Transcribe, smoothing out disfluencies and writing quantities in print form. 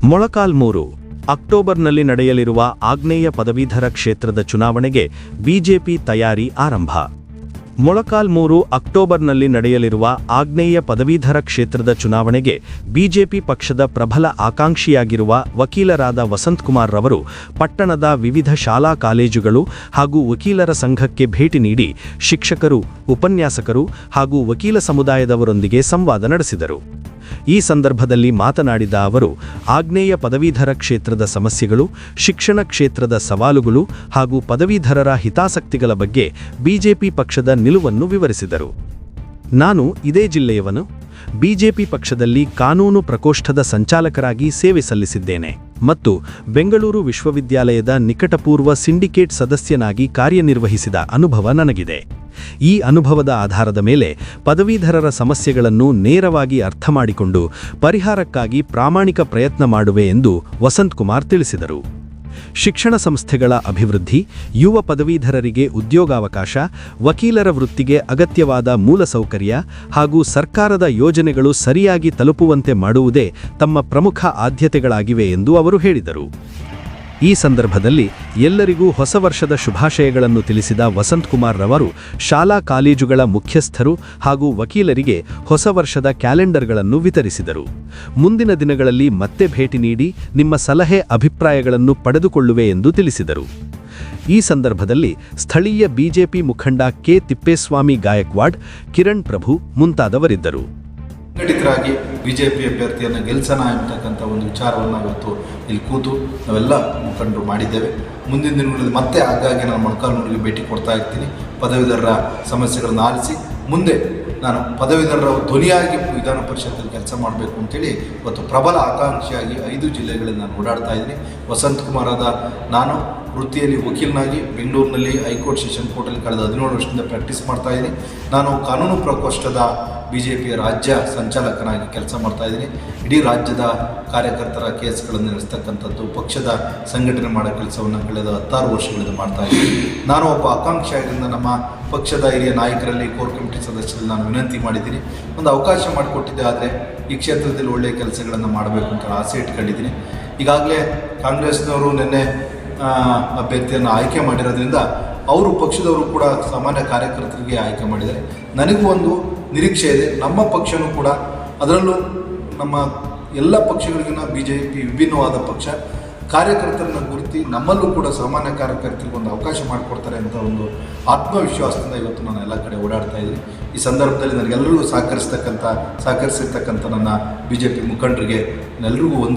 ಮೊಳಕಾಲ್ಮೂರು ಅಕ್ಟೋಬರ್ನಲ್ಲಿ ನಡೆಯಲಿರುವ ಆಗ್ನೇಯ ಪದವೀಧರ ಕ್ಷೇತ್ರದ ಚುನಾವಣೆಗೆ ಬಿಜೆಪಿ ತಯಾರಿ ಆರಂಭ. ಮೊಳಕಾಲ್ಮೂರು ಅಕ್ಟೋಬರ್ನಲ್ಲಿ ನಡೆಯಲಿರುವ ಆಗ್ನೇಯ ಪದವೀಧರ ಕ್ಷೇತ್ರದ ಚುನಾವಣೆಗೆ ಬಿಜೆಪಿ ಪಕ್ಷದ ಪ್ರಬಲ ಆಕಾಂಕ್ಷಿಯಾಗಿರುವ ವಕೀಲರಾದ ವಸಂತಕುಮಾರ್ ರವರು ಪಟ್ಟಣದ ವಿವಿಧ ಶಾಲಾ ಕಾಲೇಜುಗಳು ಹಾಗೂ ವಕೀಲರ ಸಂಘಕ್ಕೆ ಭೇಟಿ ನೀಡಿ ಶಿಕ್ಷಕರು, ಉಪನ್ಯಾಸಕರು ಹಾಗೂ ವಕೀಲ ಸಮುದಾಯದವರೊಂದಿಗೆ ಸಂವಾದ ನಡೆಸಿದರು. ಈ ಸಂದರ್ಭದಲ್ಲಿ ಮಾತನಾಡಿದ ಅವರು, ಆಗ್ನೇಯ ಪದವೀಧರ ಕ್ಷೇತ್ರದ ಸಮಸ್ಯೆಗಳು, ಶಿಕ್ಷಣ ಕ್ಷೇತ್ರದ ಸವಾಲುಗಳು ಹಾಗೂ ಪದವೀಧರರ ಹಿತಾಸಕ್ತಿಗಳ ಬಗ್ಗೆ ಬಿಜೆಪಿ ಪಕ್ಷದ ನಿಲುವನ್ನು ವಿವರಿಸಿದರು. ನಾನು ಇದೇ ಜಿಲ್ಲೆಯವನು. ಬಿಜೆಪಿ ಪಕ್ಷದಲ್ಲಿ ಕಾನೂನು ಪ್ರಕೋಷ್ಠದ ಸಂಚಾಲಕರಾಗಿ ಸೇವೆ ಸಲ್ಲಿಸಿದ್ದೇನೆ ಮತ್ತು ಬೆಂಗಳೂರು ವಿಶ್ವವಿದ್ಯಾಲಯದ ನಿಕಟಪೂರ್ವ ಸಿಂಡಿಕೇಟ್ ಸದಸ್ಯನಾಗಿ ಕಾರ್ಯನಿರ್ವಹಿಸಿದ ಅನುಭವ ನನಗಿದೆ. ಈ ಅನುಭವದ ಆಧಾರದ ಮೇಲೆ ಪದವೀಧರರ ಸಮಸ್ಯೆಗಳನ್ನು ನೇರವಾಗಿ ಅರ್ಥಮಾಡಿಕೊಂಡು ಪರಿಹಾರಕ್ಕಾಗಿ ಪ್ರಾಮಾಣಿಕ ಪ್ರಯತ್ನ ಮಾಡುವೆ ಎಂದು ವಸಂತಕುಮಾರ್ ತಿಳಿಸಿದರು. ಶಿಕ್ಷಣ ಸಂಸ್ಥೆಗಳ ಅಭಿವೃದ್ಧಿ, ಯುವ ಪದವೀಧರರಿಗೆ ಉದ್ಯೋಗಾವಕಾಶ, ವಕೀಲರ ವೃತ್ತಿಗೆ ಅಗತ್ಯವಾದ ಮೂಲಸೌಕರ್ಯ ಹಾಗೂ ಸರ್ಕಾರದ ಯೋಜನೆಗಳು ಸರಿಯಾಗಿ ತಲುಪುವಂತೆ ಮಾಡುವುದೇ ತಮ್ಮ ಪ್ರಮುಖ ಆದ್ಯತೆಗಳಾಗಿವೆ ಎಂದು ಅವರು ಹೇಳಿದರು. ಈ ಸಂದರ್ಭದಲ್ಲಿ ಎಲ್ಲರಿಗೂ ಹೊಸ ವರ್ಷದ ಶುಭಾಶಯಗಳನ್ನು ತಿಳಿಸಿದ ವಸಂತಕುಮಾರ್ ರವರು ಶಾಲಾ ಕಾಲೇಜುಗಳ ಮುಖ್ಯಸ್ಥರು ಹಾಗೂ ವಕೀಲರಿಗೆ ಹೊಸ ವರ್ಷದ ಕ್ಯಾಲೆಂಡರ್ಗಳನ್ನು ವಿತರಿಸಿದರು. ಮುಂದಿನ ದಿನಗಳಲ್ಲಿ ಮತ್ತೆ ಭೇಟಿ ನೀಡಿ ನಿಮ್ಮ ಸಲಹೆ, ಅಭಿಪ್ರಾಯಗಳನ್ನು ಪಡೆದುಕೊಳ್ಳುವೆ ಎಂದು ತಿಳಿಸಿದರು. ಈ ಸಂದರ್ಭದಲ್ಲಿ ಸ್ಥಳೀಯ ಬಿಜೆಪಿ ಮುಖಂಡ ಕೆ. ತಿಪ್ಪೇಸ್ವಾಮಿ ಗಾಯಕ್ವಾಡ್, ಕಿರಣ್ ಪ್ರಭು ಮುಂತಾದವರಿದ್ದರು. ಸಂಘಟಿತರಾಗಿ ಬಿಜೆಪಿ ಅಭ್ಯರ್ಥಿಯನ್ನು ಗೆಲ್ಲಿಸೋಣ ಎಂಬತಕ್ಕಂಥ ಒಂದು ವಿಚಾರವನ್ನು ಇವತ್ತು ಇಲ್ಲಿ ಕೂತು ನಾವೆಲ್ಲ ಮುಖಂಡರು ಮಾಡಿದ್ದೇವೆ. ಮುಂದಿನ ದಿನಗಳಲ್ಲಿ ಮತ್ತೆ ಆಗಾಗ್ಗೆ ನಾನು ಮೊಳಕಾಲ್ಮೂರಿಗೆ ಭೇಟಿ ಕೊಡ್ತಾ ಇರ್ತೀನಿ. ಪದವೀಧರರ ಸಮಸ್ಯೆಗಳನ್ನು ಆಲಿಸಿ ಮುಂದೆ ನಾನು ಪದವೀಧರರ ಧ್ವನಿಯಾಗಿ ವಿಧಾನ ಪರಿಷತ್ತಲ್ಲಿ ಕೆಲಸ ಮಾಡಬೇಕು ಅಂತೇಳಿ ಇವತ್ತು ಪ್ರಬಲ ಆಕಾಂಕ್ಷಿಯಾಗಿ 5 ಜಿಲ್ಲೆಗಳಲ್ಲಿ ನಾನು ಓಡಾಡ್ತಾ ಇದ್ದೀನಿ. ವಸಂತಕುಮಾರಾದ ನಾನು ವೃತ್ತಿಯಲ್ಲಿ ವಕೀಲನಾಗಿ ಬೆಂಗಳೂರಿನಲ್ಲಿ ಹೈಕೋರ್ಟ್ ಸೆಷನ್ ಕೋರ್ಟಲ್ಲಿ ಕಳೆದ 17 ವರ್ಷದಿಂದ ಪ್ರಾಕ್ಟೀಸ್ ಮಾಡ್ತಾ ಇದ್ದೀನಿ. ನಾನು ಕಾನೂನು ಪ್ರಕೋಷ್ಠದ ಬಿಜೆಪಿಯ ರಾಜ್ಯ ಸಂಚಾಲಕನಾಗಿ ಕೆಲಸ ಮಾಡ್ತಾ ಇದ್ದೀನಿ. ಇಡೀ ರಾಜ್ಯದ ಕಾರ್ಯಕರ್ತರ ಕೇಸ್ಗಳನ್ನು ನಡೆಸ್ತಕ್ಕಂಥದ್ದು, ಪಕ್ಷದ ಸಂಘಟನೆ ಮಾಡೋ ಕೆಲಸವನ್ನು ಕಳೆದ 16 ವರ್ಷಗಳಿಂದ ಮಾಡ್ತಾ ಇದ್ದೀನಿ. ನಾನು ಒಬ್ಬ ಆಕಾಂಕ್ಷಿಯಾಗಿದ್ದರಿಂದ ನಮ್ಮ ಪಕ್ಷದ ಹಿರಿಯ ನಾಯಕರಲ್ಲಿ, ಕೋರ್ ಕಮಿಟಿ ಸದಸ್ಯರಲ್ಲಿ ನಾನು ವಿನಂತಿ ಮಾಡಿದ್ದೀನಿ, ಒಂದು ಅವಕಾಶ ಮಾಡಿಕೊಟ್ಟಿದ್ದೆ. ಆದರೆ ಈ ಕ್ಷೇತ್ರದಲ್ಲಿ ಒಳ್ಳೆಯ ಕೆಲಸಗಳನ್ನು ಮಾಡಬೇಕು ಅಂತ ಆಸೆ ಇಟ್ಕೊಂಡಿದ್ದೀನಿ. ಈಗಾಗಲೇ ಕಾಂಗ್ರೆಸ್ನವರು ನಿನ್ನೆ ಅಭ್ಯರ್ಥಿಯನ್ನು ಆಯ್ಕೆ ಮಾಡಿರೋದ್ರಿಂದ ಅವರು ಪಕ್ಷದವರು ಕೂಡ ಸಾಮಾನ್ಯ ಕಾರ್ಯಕರ್ತರಿಗೆ ಆಯ್ಕೆ ಮಾಡಿದ್ದಾರೆ. ನನಗೂ ಒಂದು ನಿರೀಕ್ಷೆ ಇದೆ, ನಮ್ಮ ಪಕ್ಷನೂ ಕೂಡ, ಅದರಲ್ಲೂ ನಮ್ಮ ಎಲ್ಲ ಪಕ್ಷಗಳಿಗಿನ ಬಿಜೆಪಿ ವಿಭಿನ್ನವಾದ ಪಕ್ಷ, ಕಾರ್ಯಕರ್ತರನ್ನು ಗುರುತಿ ನಮ್ಮಲ್ಲೂ ಕೂಡ ಸಾಮಾನ್ಯ ಕಾರ್ಯಕರ್ತರಿಗೆ ಒಂದು ಅವಕಾಶ ಮಾಡಿಕೊಡ್ತಾರೆ ಅಂತ ಒಂದು ಆತ್ಮವಿಶ್ವಾಸದಿಂದ ಇವತ್ತು ನಾನು ಎಲ್ಲ ಕಡೆ ಓಡಾಡ್ತಾ ಇದ್ದೀನಿ. ಈ ಸಂದರ್ಭದಲ್ಲಿ ನನಗೆಲ್ಲರಿಗೂ ಸಹಕರಿಸಿರ್ತಕ್ಕಂಥ ನನ್ನ ಬಿಜೆಪಿ ಮುಖಂಡರಿಗೆ ಎಲ್ಲರಿಗೂ ಒಂದು